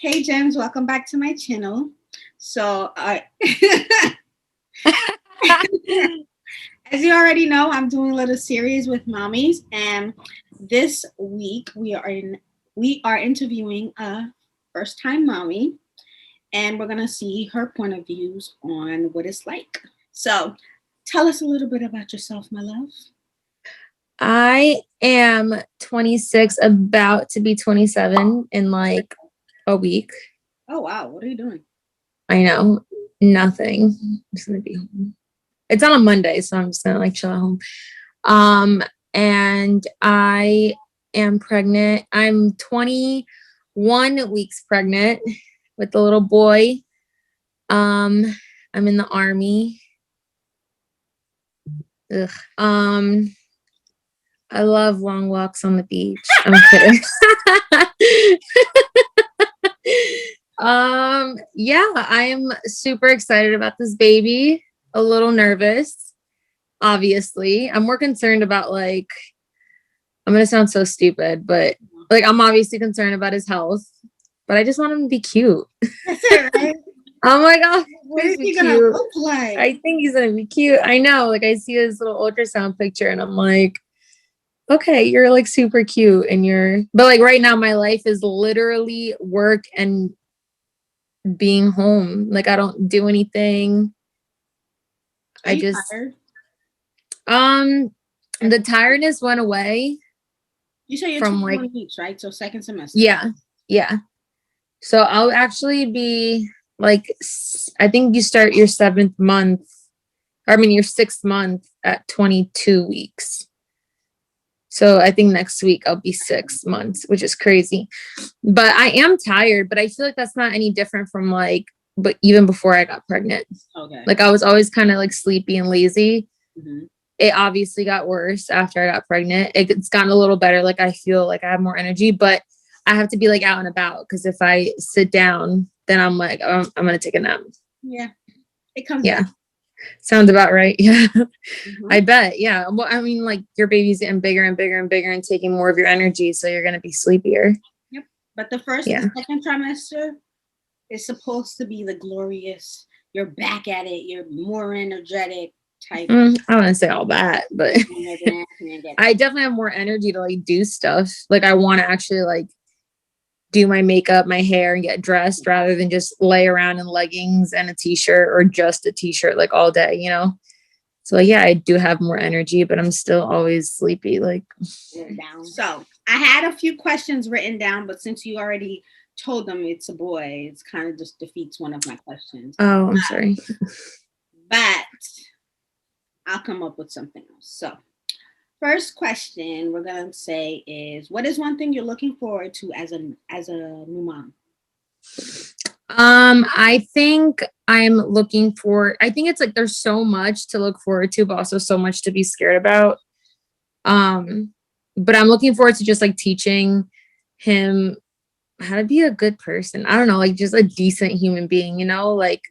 Hey, Gems, welcome back to my channel. So, as you already know, I'm doing a little series with mommies, and this week we are interviewing a first-time mommy, and we're gonna see her point of views on what it's like. So, tell us a little bit about yourself, my love. I am 26, about to be 27 in like a week. Oh wow, what are you doing? I know, nothing. I'm just gonna be home. It's on a Monday, so I'm just gonna like chill at home. And I am pregnant. I'm 21 weeks pregnant with a little boy. I'm in the Army. Ugh. I love long walks on the beach. I'm kidding. Yeah, I'm super excited about this baby. A little nervous, obviously. I'm more concerned about like, I'm gonna sound so stupid, but like I'm obviously concerned about his health, but I just want him to be cute. That's it, right? Oh my god, What is he gonna look like? I think he's gonna be cute. I know, like I see his little ultrasound picture and I'm like, okay, you're like super cute and but like right now my life is literally work and being home. Like I don't do anything. Are you tired? The tiredness went away. You said you're from 21 like weeks, right? So second semester. Yeah. So I'll actually be like, I think you start your 7th month, or I mean your 6th month at 22 weeks. So I think next week I'll be 6 months, which is crazy. But I am tired, but I feel like that's not any different from like, but even before I got pregnant. Okay. Like I was always kind of like sleepy and lazy. Mm-hmm. It obviously got worse after I got pregnant. It's gotten a little better. Like I feel like I have more energy, but I have to be like out and about because if I sit down, then I'm like, I'm going to take a nap. Yeah. It comes back. Back. Sounds about right. Yeah. Mm-hmm. I bet. Yeah. Well, I mean, like your baby's getting bigger and bigger and bigger and taking more of your energy. So you're going to be sleepier. Yep. But the second trimester is supposed to be the glorious, you're back at it, you're more energetic type. I wouldn't say all that, but I definitely have more energy to like do stuff. Like I want to actually like do my makeup, my hair, and get dressed rather than just lay around in leggings and a t-shirt or just a t-shirt like all day, you know? So yeah, I do have more energy, but I'm still always sleepy. Like, so I had a few questions written down, but since you already told them it's a boy, it's kind of just defeats one of my questions. Oh, I'm sorry. But I'll come up with something else. So first question we're gonna say is, what is one thing you're looking forward to as a new mom? I think I think it's like there's so much to look forward to, but also so much to be scared about. But I'm looking forward to just like teaching him how to be a good person. I don't know, like just a decent human being, you know, like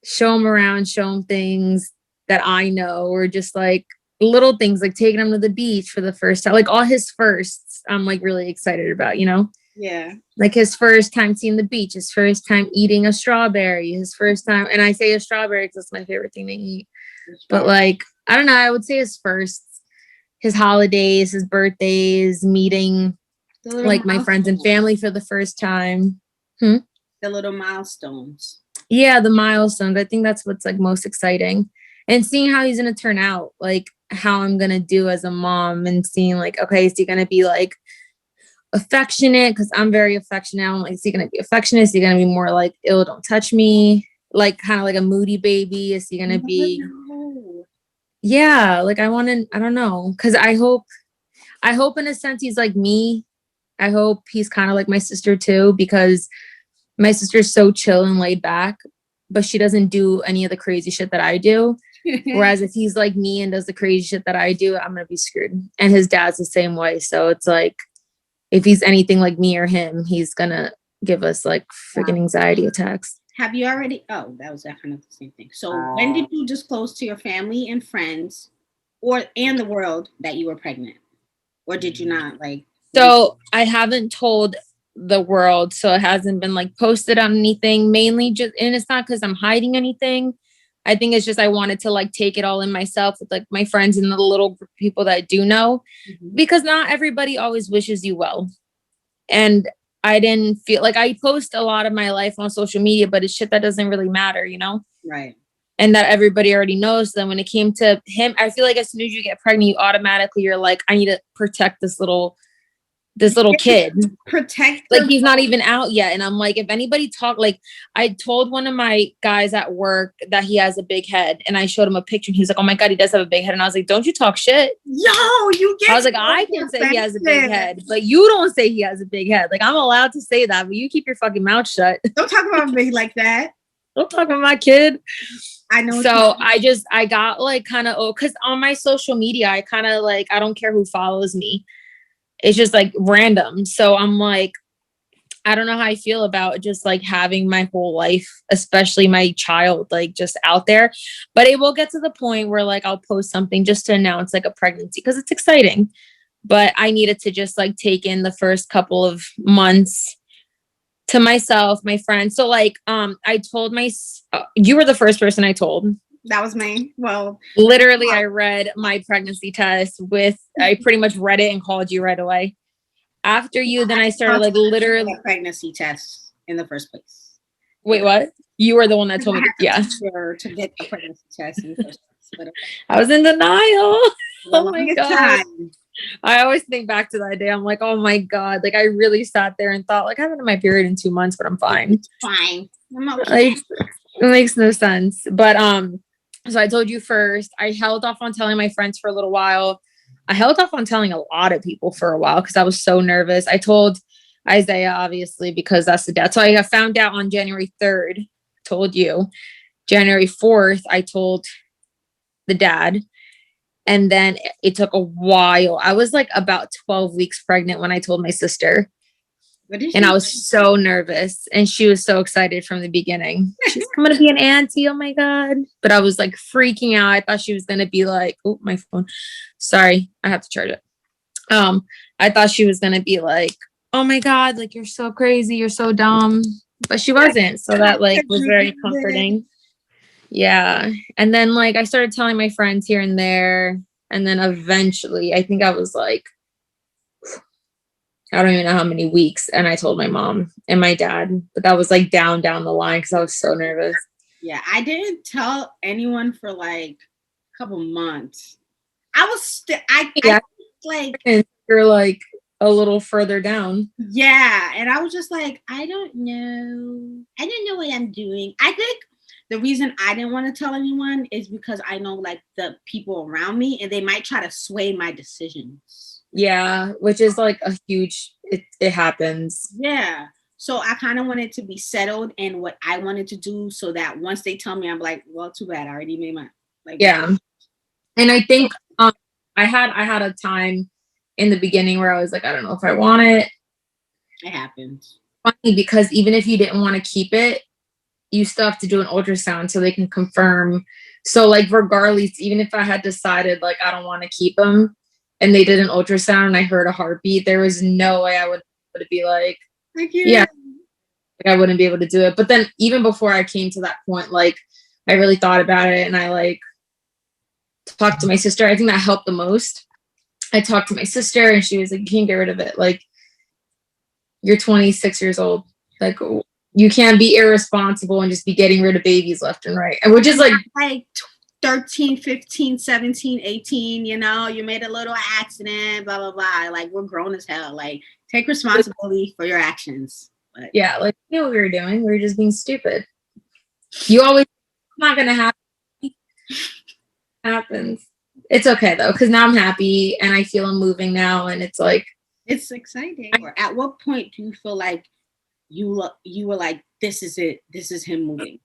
show him around, show him things that I know, or just like little things like taking him to the beach for the first time, like all his firsts I'm like really excited about, you know? Yeah. Like his first time seeing the beach, his first time eating a strawberry, his first time, and I say a strawberry because that's my favorite thing to eat. But like, I don't know, I would say his firsts, his holidays, his birthdays, meeting like my friends and family for the first time. The little milestones. Yeah, the milestones. I think that's what's like most exciting. And seeing how he's gonna turn out, like how I'm gonna do as a mom, and seeing like, okay, is he gonna be like affectionate? Because I'm very affectionate. I'm like, is he gonna be affectionate? Is he gonna be more like, ew, don't touch me? Like kind of like a moody baby? Is he gonna be? Yeah, like I don't know. Cause I hope in a sense he's like me. I hope he's kind of like my sister too, because my sister's so chill and laid back, but she doesn't do any of the crazy shit that I do. Whereas if he's like me and does the crazy shit that I do, I'm gonna be screwed. And his dad's the same way. So it's like, if he's anything like me or him, he's gonna give us like freaking anxiety attacks. Have you already? Oh, that was kind of the same thing. So when did you disclose to your family and friends, and the world, that you were pregnant, or did you not? Like, so I haven't told the world. So it hasn't been like posted on anything, mainly just, and it's not because I'm hiding anything. I think it's just I wanted to like take it all in myself with like my friends and the little group of people that I do know, because not everybody always wishes you well. And I didn't feel like I post a lot of my life on social media, but it's shit that doesn't really matter, you know? Right. And that everybody already knows. Then when it came to him, I feel like as soon as you get pregnant, you automatically, you're like, I need to protect this little kid. Protect, like he's not even out yet. And I'm like, if anybody talk, like I told one of my guys at work that he has a big head, and I showed him a picture and he was like, oh my God, he does have a big head. And I was like, don't you talk shit. Yo, you get, I was like, I can say he has a big head, but you don't say he has a big head. Like I'm allowed to say that, but you keep your fucking mouth shut. Don't talk about me like that. Don't talk about my kid. I know. So I got like kind of, because on my social media, I kind of like, I don't care who follows me. It's just like random. So I'm like, I don't know how I feel about just like having my whole life, especially my child, like just out there. But it will get to the point where like I'll post something just to announce like a pregnancy because it's exciting. But I needed to just like take in the first couple of months to myself, my friends. So like, I told you were the first person I told. That was me. Well, literally, I read my pregnancy test I pretty much read it and called you right away. After you, then I started like literally pregnancy test in the first place. Wait, what? You were the one that told me. Yeah. To get the pregnancy test in the first place. I was in denial. Oh my God. I always think back to that day. I'm like, oh my God. Like I really sat there and thought like I'm in my period in 2 months, but I'm fine. It's fine. I'm okay. Like it makes no sense. But so I told you first. I held off on telling my friends for a little while. I held off on telling a lot of people for a while because I was so nervous. I told Isaiah, obviously, because that's the dad. So I found out on January 3rd, told you. January 4th, I told the dad. And then it took a while. I was like about 12 weeks pregnant when I told my sister. And I was so nervous. And she was so excited from the beginning. She's coming to be an auntie. Oh my God. But I was like freaking out. I thought she was going to be like, oh, my phone. Sorry. I have to charge it. I thought she was going to be like, oh my God, like you're so crazy. You're so dumb. But she wasn't. So that like was very comforting. Yeah. And then like I started telling my friends here and there. And then eventually I think I was like, I don't even know how many weeks. And I told my mom and my dad, but that was like down the line because I was so nervous. Yeah, I didn't tell anyone for like a couple months. I was I like you're like a little further down. Yeah, and I was just like, I don't know what I'm doing. I think the reason I didn't want to tell anyone is because I know like the people around me and they might try to sway my decisions. Yeah, which is like a huge, it happens. Yeah. So I kind of wanted to be settled in what I wanted to do so that once they tell me, I'm like, well, too bad. I already made my, like, yeah. And I think I had a time in the beginning where I was like, I don't know if I want it. It happened. Funny because even if you didn't want to keep it, you still have to do an ultrasound so they can confirm. So like regardless, even if I had decided like I don't want to keep them, and they did an ultrasound and I heard a heartbeat, there was no way I would be like, yeah, like I wouldn't be able to do it. But then even before I came to that point, like I really thought about it and I like talked to my sister. I think that helped the most. I talked to my sister and she was like, you can't get rid of it. Like you're 26 years old. Like you can't be irresponsible and just be getting rid of babies left and right. And which is like 13, 15, 17, 18, you know, you made a little accident, blah, blah, blah. Like, we're grown as hell. Like, take responsibility for your actions. But yeah, like, you know what we were doing? We were just being stupid. You always, it's not going to happen. Happens. It's okay, though, because now I'm happy and I feel I'm moving now. And it's like, it's exciting. Or at what point do you feel like you were like, this is it. This is him moving?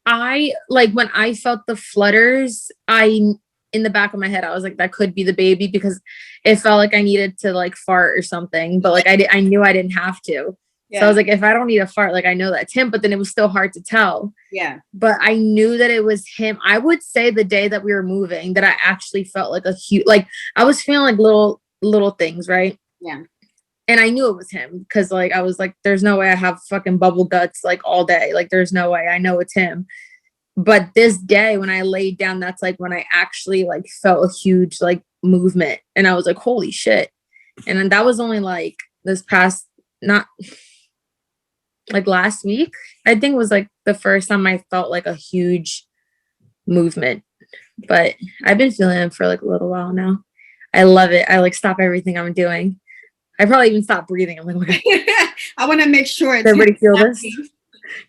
I like when I felt the flutters, in the back of my head, I was like, that could be the baby because it felt like I needed to like fart or something, but like I knew I didn't have to. Yeah. So I was like, if I don't need a fart, like I know that's him, but then it was still hard to tell. Yeah. But I knew that it was him. I would say the day that we were moving that I actually felt like a huge, like I was feeling like little things, right? Yeah. And I knew it was him because like I was like, there's no way I have fucking bubble guts like all day. Like there's no way. I know it's him. But this day when I laid down, that's like when I actually like felt a huge like movement. And I was like, holy shit. And then that was only like this past, not like last week, I think was like the first time I felt like a huge movement. But I've been feeling it for like a little while now. I love it. I like stop everything I'm doing. I probably even stopped breathing. I'm like, oh my God. I want to make sure it's everybody feel this.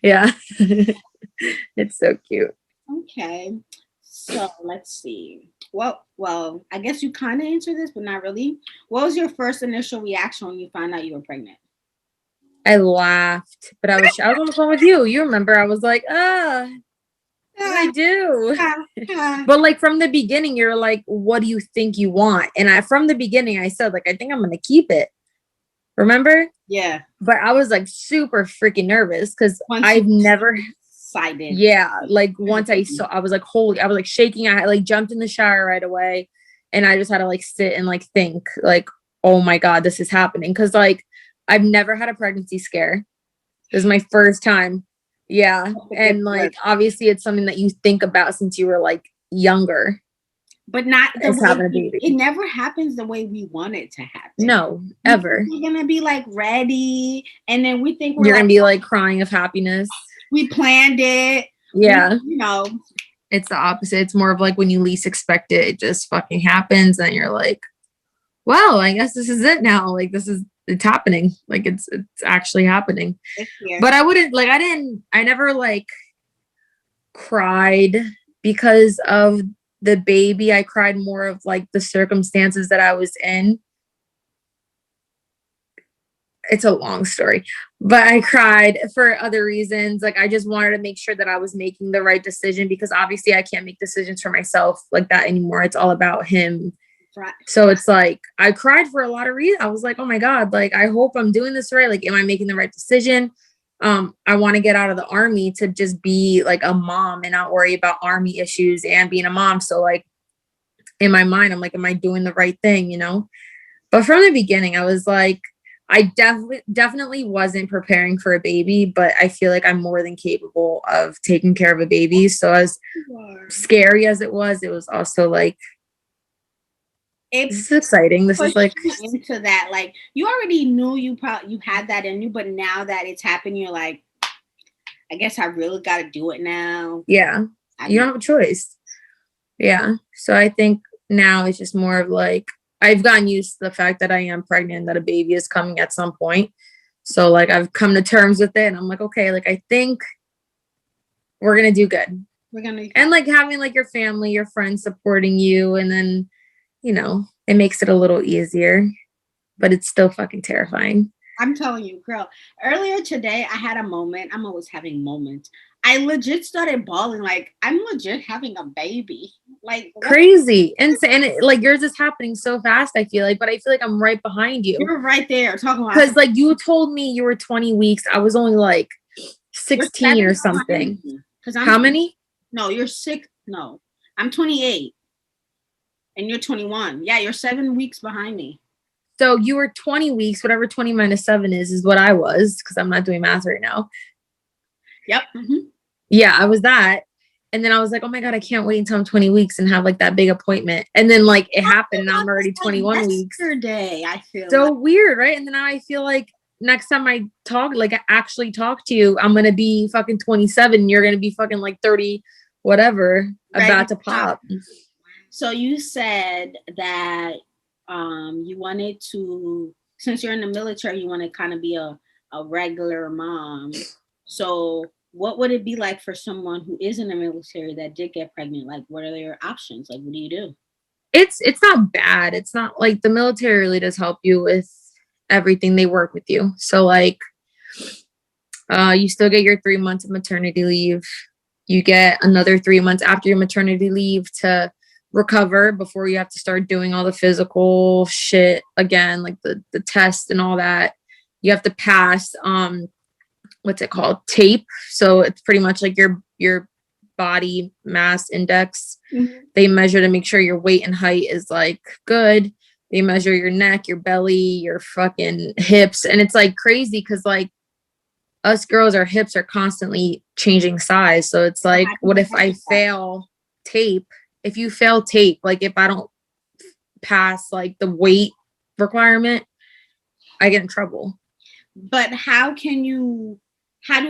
Yeah. It's so cute. Okay. So let's see. Well, I guess you kind of answered this, but not really. What was your first initial reaction when you found out you were pregnant? I laughed, but I was on the phone with you. You remember? I was like, what did I do? But like from the beginning, you're like, what do you think you want? And from the beginning, I said like, I think I'm gonna keep it. Remember? Yeah. But I was like super freaking nervous because I've never excited. Yeah, like once I saw, I was like, holy, I was like shaking. I like jumped in the shower right away, and I just had to like sit and like think, like, oh my God, this is happening. Because like I've never had a pregnancy scare. This is my first time. Yeah, and like obviously it's something that you think about since you were like younger. But not the way having a baby. It never happens the way we want it to happen. No, ever. We're gonna be like ready, and then we think you're gonna be like crying of happiness. We planned it. Yeah. You know. It's the opposite. It's more of like when you least expect it, it just fucking happens, and you're like, well, I guess this is it now. Like it's happening. Like it's actually happening. But I never like cried because of the baby. I cried more of like the circumstances that I was in. It's a long story, but I cried for other reasons. Like I just wanted to make sure that I was making the right decision, because obviously I can't make decisions for myself like that anymore. It's all about him. Right. So it's like, I cried for a lot of reasons. I was like, oh my God, like, I hope I'm doing this right. Like, am I making the right decision? I want to get out of the army to just be like a mom and not worry about army issues and being a mom. So like in my mind, I'm like, am I doing the right thing? You know? But from the beginning, I was like, I definitely wasn't preparing for a baby, but I feel like I'm more than capable of taking care of a baby. So as scary as it was also like, this is exciting. This is like into that. Like you already knew you had that in you, but now that it's happened, you're like, I guess I really got to do it now. Yeah, you don't have a choice. Yeah, so I think now it's just more of like, I've gotten used to the fact that I am pregnant, that a baby is coming at some point. So like I've come to terms with it, and I'm like, okay, like I think we're gonna do good. And like having like your family, your friends supporting you, and then, you know, it makes it a little easier, but it's still fucking terrifying. I'm telling you, girl, earlier today, I had a moment. I'm always having moments. I legit started bawling. Like, I'm legit having a baby. Like, crazy. And like yours is happening so fast, I feel like, but I feel like I'm right behind you. You're right there talking about, because like you told me you were 20 weeks. I was only like 16 or something. How many? No, you're 6. No, I'm 28. And you're 21. Yeah, you're 7 weeks behind me. So you were 20 weeks, whatever 20 minus 7 is what I was, because I'm not doing math right now. Yep. Mm-hmm. Yeah, I was that. And then I was like, oh my God, I can't wait until I'm 20 weeks and have like that big appointment. And then like it happened and I'm already 21 weeks. Yesterday, I feel so weird, right? And then now I feel like next time I actually talk to you, I'm going to be fucking 27. And you're going to be fucking like 30, whatever, right, about to pop. So you said that you wanted to, since you're in the military, you want to kind of be a regular mom. So what would it be like for someone who is in the military that did get pregnant? Like, what are their options? Like, what do you do? It's not bad. It's not like the military really does help you with everything. They work with you. So like, you still get your 3 months of maternity leave. You get another 3 months after your maternity leave to recover before you have to start doing all the physical shit again, like the test and all that. You have to pass what's it called, tape. So it's pretty much like your body mass index. Mm-hmm. They measure to make sure your weight and height is like good. They measure your neck, your belly, your fucking hips. And it's like crazy because like us girls, our hips are constantly changing size. So it's like, what if I fail tape? If you fail tape, like if I don't pass like the weight requirement, I get in trouble. But how do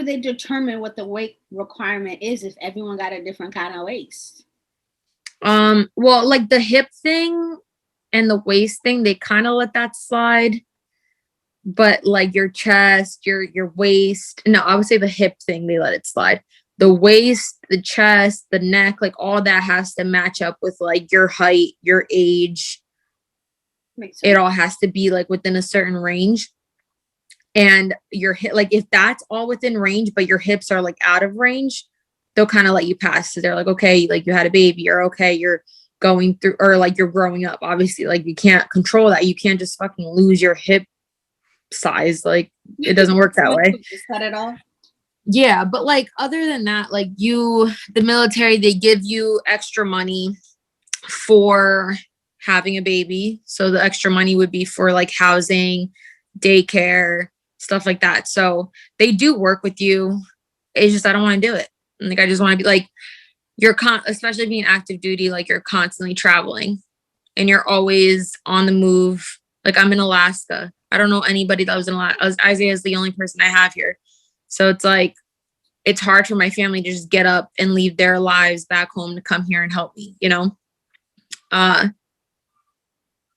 they determine what the weight requirement is if everyone got a different kind of waist? Well, like the hip thing and the waist thing, they kind of let that slide. But like your chest, your waist, no, I would say the hip thing, they let it slide. The waist, the chest, the neck, like all that has to match up with like your height, your age. Makes sense. It all has to be like within a certain range. And your hip, like if that's all within range, but your hips are like out of range, they'll kind of let you pass. So they're like, okay, like you had a baby, or okay, you're going through, or like you're growing up. Obviously, like you can't control that. You can't just fucking lose your hip size. Like it doesn't work that way. Is that at all? Yeah, but like other than that, like the military, they give you extra money for having a baby. So the extra money would be for like housing, daycare, stuff like that. So they do work with you. It's just I don't want to do it. Like I just want to be like especially being active duty, like you're constantly traveling and you're always on the move. Like I'm in Alaska. I don't know anybody that was in Alaska. Isaiah is the only person I have here. So it's like, it's hard for my family to just get up and leave their lives back home to come here and help me, you know?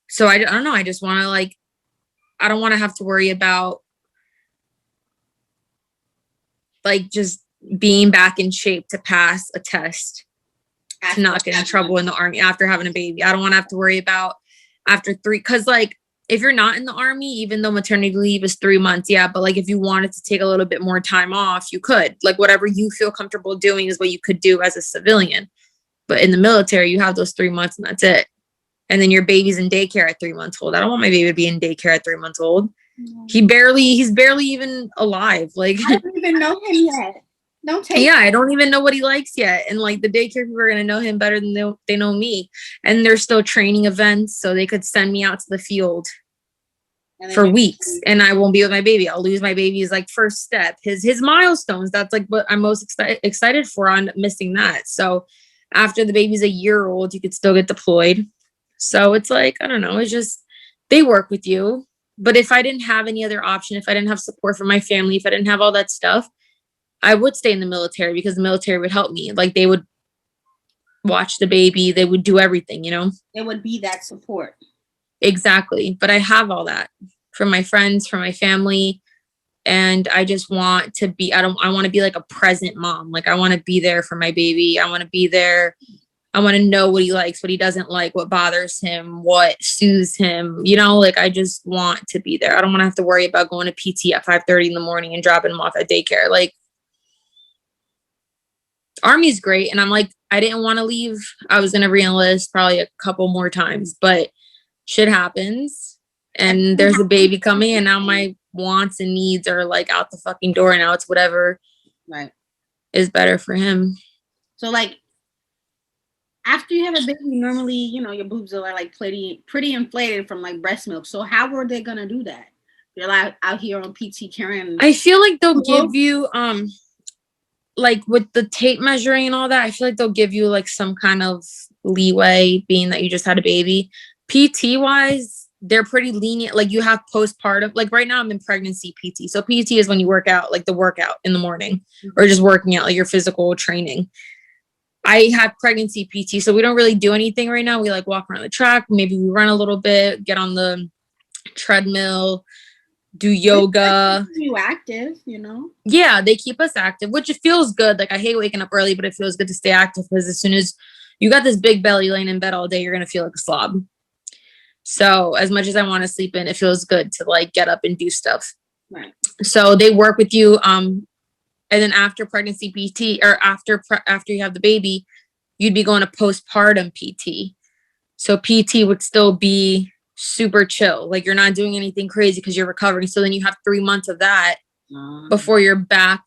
So I don't know. I just want to like, I don't want to have to worry about like just being back in shape to pass a test, to not get in trouble in the Army after having a baby. I don't want to have to worry about after 3, because like if you're not in the Army, even though maternity leave is 3 months, yeah, but like if you wanted to take a little bit more time off, you could. Like whatever you feel comfortable doing is what you could do as a civilian. But in the military, you have those 3 months and that's it. And then your baby's in daycare at 3 months old. I don't want my baby to be in daycare at 3 months old. He's barely even alive. Like I don't even know him yet. I don't even know what he likes yet. And like the daycare people are going to know him better than they know me. And there's still training events. So they could send me out to the field for weeks and I won't be with my baby. I'll lose my baby's like first step, his milestones. That's like what I'm most excited for. I'm missing that. So after the baby's a year old, you could still get deployed. So it's like, I don't know. It's just, they work with you. But if I didn't have any other option, if I didn't have support from my family, if I didn't have all that stuff, I would stay in the military because the military would help me. Like they would watch the baby. They would do everything, you know? It would be that support. Exactly. But I have all that from my friends, from my family. And I just want to be, I want to be like a present mom. Like I want to be there for my baby. I want to be there. I want to know what he likes, what he doesn't like, what bothers him, what soothes him. You know, like I just want to be there. I don't want to have to worry about going to PT at 5:30 in the morning and dropping him off at daycare. Like Army's great. And I'm like, I didn't want to leave. I was going to re-enlist probably a couple more times, but shit happens and there's a baby coming and now my wants and needs are like out the fucking door. And now it's whatever is better for him. So like after you have a baby, normally, you know, your boobs are like pretty inflated from like breast milk. So how were they going to do that? They're like out here on PT carrying. I feel like they'll give you, like with the tape measuring and all that, I feel like they'll give you like some kind of leeway being that you just had a baby. PT wise, they're pretty lenient. Like you have postpartum, like right now I'm in pregnancy PT. So PT is when you work out, like the workout in the morning or just working out, like your physical training. I have pregnancy PT. So we don't really do anything right now. We like walk around the track. Maybe we run a little bit, get on the treadmill, do yoga. You active, you know? Yeah, they keep us active, which it feels good. Like I hate waking up early, but it feels good to stay active because as soon as you got this big belly laying in bed all day, you're going to feel like a slob. So as much as I want to sleep in, it feels good to like get up and do stuff. Right. So they work with you. And then after pregnancy PT or after you have the baby, you'd be going to postpartum PT. So PT would still be super chill. Like you're not doing anything crazy because you're recovering. So then you have 3 months of that before you're back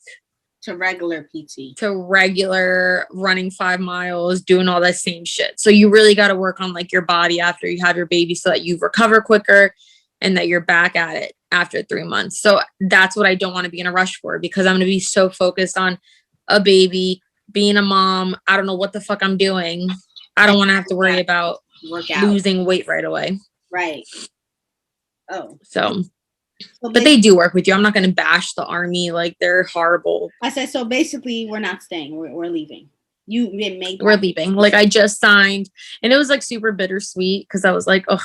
to regular PT, to regular running 5 miles, doing all that same shit. So you really got to work on like your body after you have your baby so that you recover quicker and that you're back at it after 3 months. So that's what I don't want to be in a rush for, because I'm going to be so focused on a baby, being a mom. I don't know what the fuck I'm doing. I don't want to have to worry about losing weight right away. Right. Oh. So but they do work with you. I'm not going to bash the Army. Like, they're horrible. I said, so basically we're not staying. We're leaving. We're leaving. Like, I just signed, and it was like super bittersweet because I was like, oh,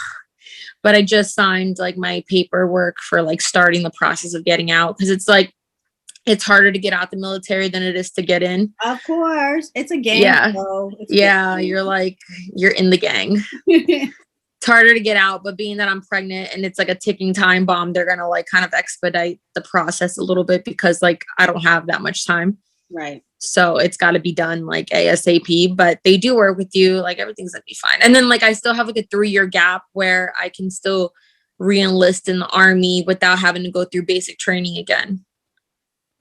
but I just signed like my paperwork for like starting the process of getting out. Cause it's like, it's harder to get out the military than it is to get in. Of course. It's a gang. Yeah. Yeah. You're like, you're in the gang. It's harder to get out, but being that I'm pregnant and it's like a ticking time bomb, they're going to like kind of expedite the process a little bit because like I don't have that much time. Right. So it's got to be done like ASAP, but they do work with you. Like, everything's going to be fine. And then like, I still have like a 3-year gap where I can still re-enlist in the Army without having to go through basic training again.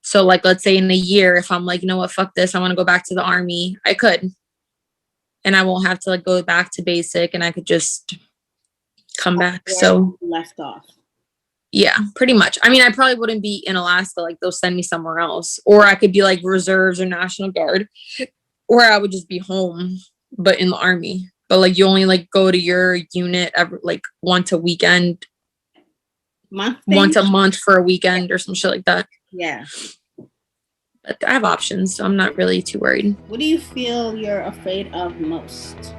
So like, let's say in a year, if I'm like, you know what, fuck this, I want to go back to the Army, I could. And I won't have to like go back to basic, and I could just come back. So left off. Yeah, pretty much. I mean, I probably wouldn't be in Alaska. Like, they'll send me somewhere else, or I could be like reserves or National Guard, or I would just be home, but in the Army. But like, you only like go to your unit every like once a month for a weekend or some shit like that. Yeah. But I have options, so I'm not really too worried. What do you feel you're afraid of most?